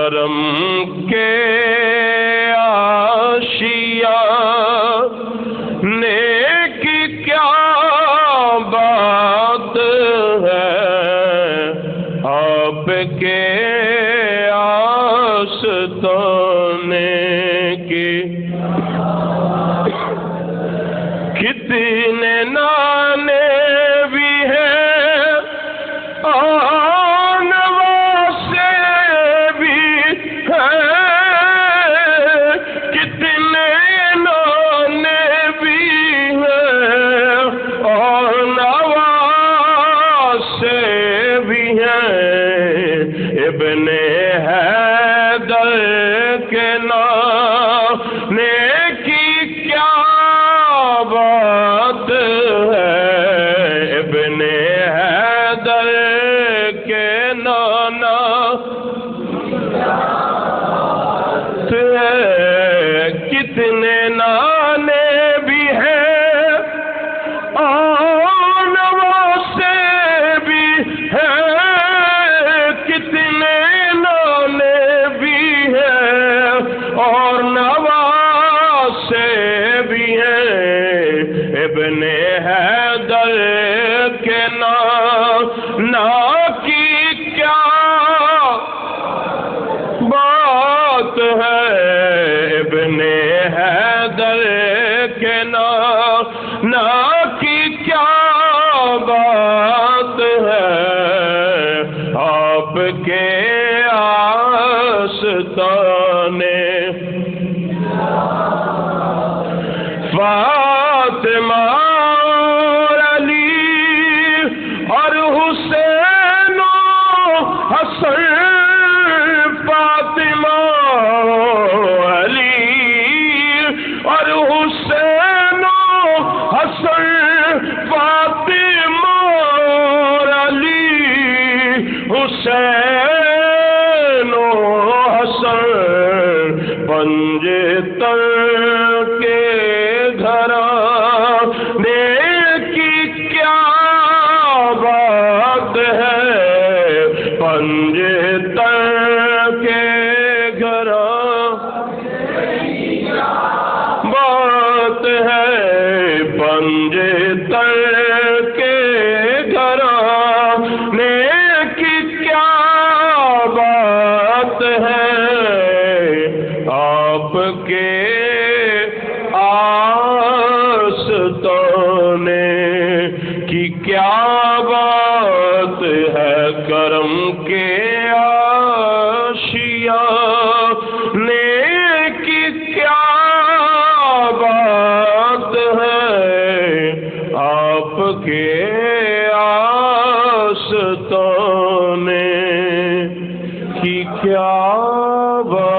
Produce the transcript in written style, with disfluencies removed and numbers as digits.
کرم کے آشیا نیکی کیا بات ہے آپ کے آستانے کی کتنے نانے بھی ہیں اور نواسے بھی ہیں کتنے نانے بھی ہیں اور نواسے بھی ہیں ابن حیدر کے نانے کی کیا بات ہے ابن حیدر کے نانا کتنے نانے بھی ہیں اور نواسے بھی ہیں کتنے نانے بھی ہیں اور نواسے بھی ہیں ابن حیدر کے نانا کی کیا بات ہے ابن حیدر کے نانا کی کیا بات ہے آپ کے آستانے فاطمہ اور علی اور حسین و حسن فاطمہ علی اور حسین و حسن فاطمہ اور علی حسین و حسن پنجتن کے گھرانے کی کیا بات ہے پنجتن کے گھرانے کی کیا بات ہے پنجتن کے گھرانے کی کیا بات ہے آپ کے آستانے کی کیا بات ہے کرم کے آشیا نیکی کیا بات ہے آپ کے آستانے کی کیا بات